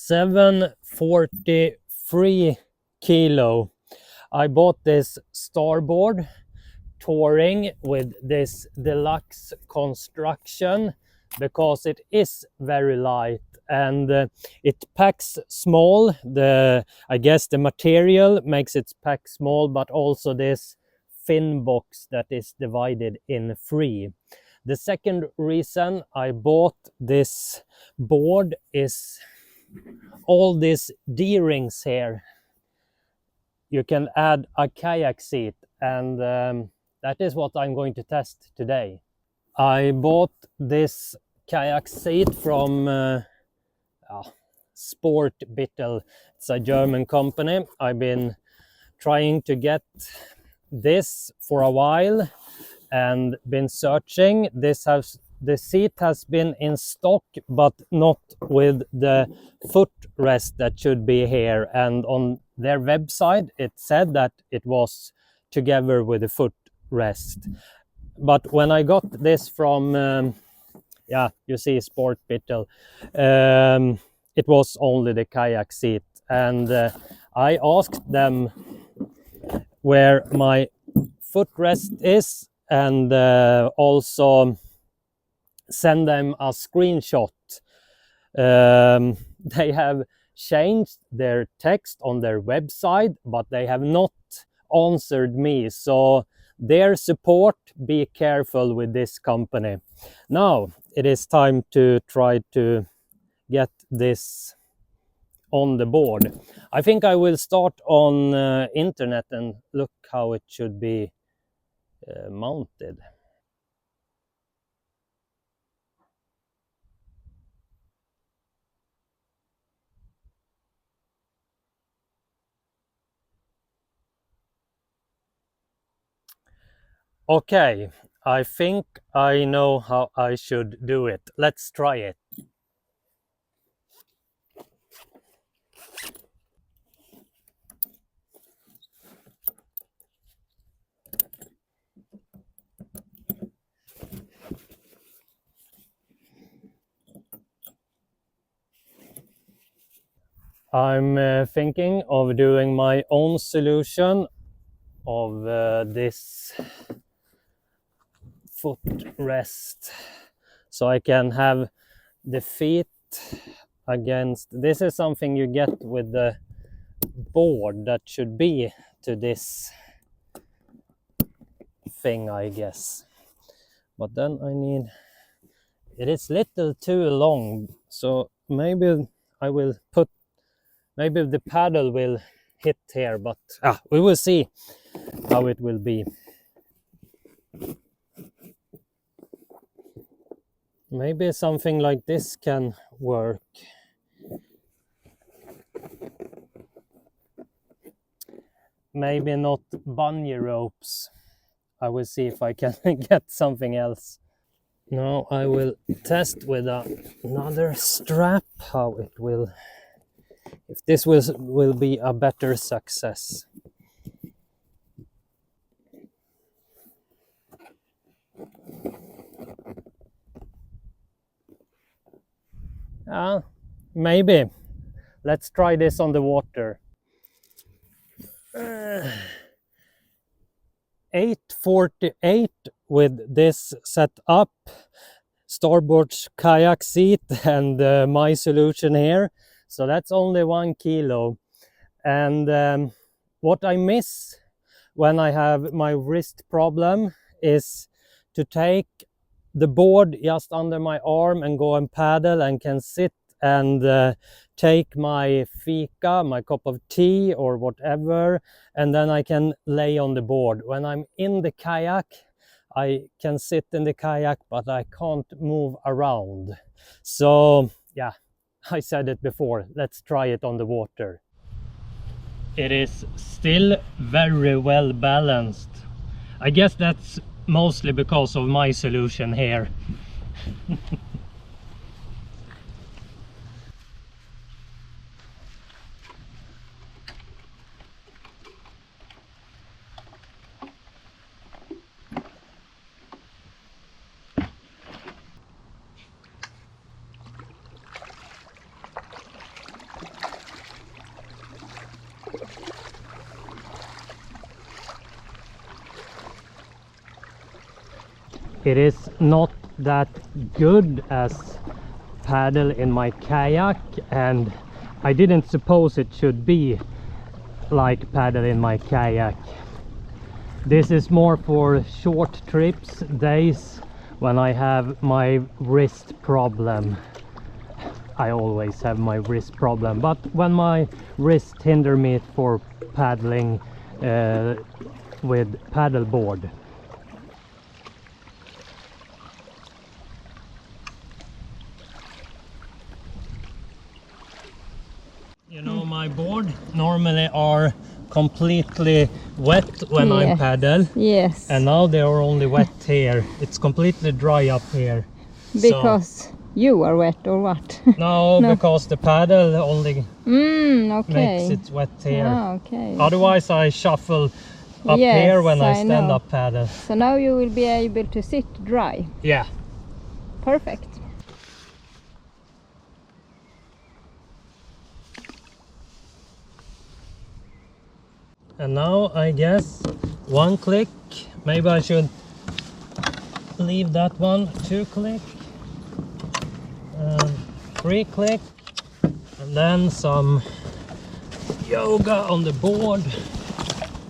743 kilo. I bought this Starboard Touring with this deluxe construction because it is very light and it packs small. I guess the material makes it pack small, but also this fin box that is divided in three. The second reason I bought this board is all these D-rings here. You can add a kayak seat, and that is what I'm going to test today. I bought this kayak seat from Sport Bittel. It's a German company. I've been trying to get this for a while and been searching. The seat has been in stock, but not with the footrest that should be here. And on their website, it said that it was together with the footrest. But when I got this from, you see Sport Bittel, it was only the kayak seat. And I asked them where my footrest is, and also send them a screenshot. They have changed their text on their website, but they have not answered me. So their support, be careful with this company. Now it is time to try to get this on the board. I think I will start on internet and look how it should be mounted. Okay, I think I know how I should do it. Let's try it. I'm thinking of doing my own solution of this footrest, so I can have the feet against. This is something you get with the board that should be to this thing, I guess. But then I need, it is little too long, so maybe I will put, maybe the paddle will hit here, but we will see how it will be. Maybe something like this can work. Maybe not bungee ropes. I will see if I can get something else. Now I will test with another strap how it will, if this will be a better success. Maybe. Let's try this on the water. 848 with this set up, Starboard's kayak seat and my solution here. So that's only 1 kilo. And what I miss when I have my wrist problem is to take the board just under my arm and go and paddle, and can sit and take my fika, my cup of tea or whatever, and then I can lay on the board. When I'm in the kayak, I can sit in the kayak, but I can't move around. So yeah, I said it before, let's try it on the water. It is still very well balanced. I guess that's mostly because of my solution here. it is not that good as paddle in my kayak, and I didn't suppose it should be like paddle in my kayak. This is more for short trips, days when I have my wrist problem. I always have my wrist problem, but when my wrist hinder me for paddling with paddle board. You know, my board normally are completely wet when I paddle. Yes. And now they are only wet here. It's completely dry up here. Because you are wet or what? No, because the paddle only Okay. makes it wet here. Ah, okay. Otherwise I shuffle up Yes, here when I I stand know. up paddle. So now you will be able to sit dry. Yeah. Perfect. And now I guess 1 click. Maybe I should leave that one. 2 click. 3 click. And then some yoga on the board.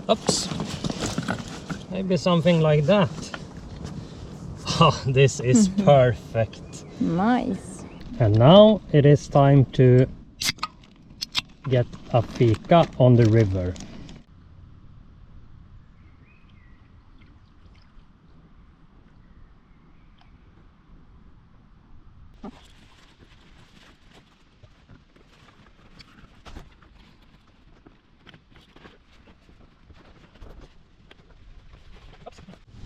Oops. Maybe something like that. Oh, this is perfect. Nice. And now it is time to get a fika on the river.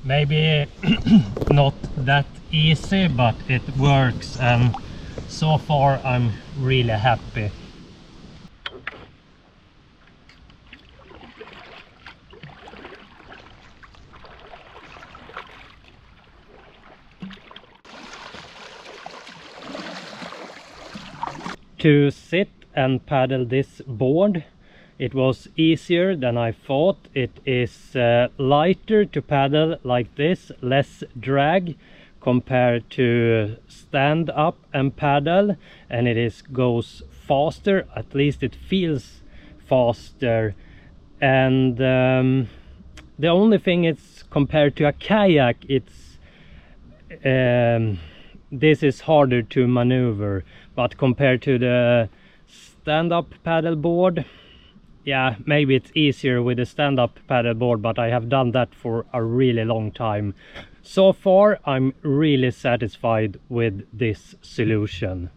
Maybe not that easy, but it works, and so far I'm really happy. To sit and paddle this board, it was easier than I thought. It is lighter to paddle like this, less drag compared to stand up and paddle, and it goes faster. At least it feels faster. And the only thing is, compared to a kayak, it's this is harder to maneuver, but compared to the stand-up paddle board, yeah, maybe it's easier with the stand-up paddle board, but I have done that for a really long time. So far I'm really satisfied with this solution.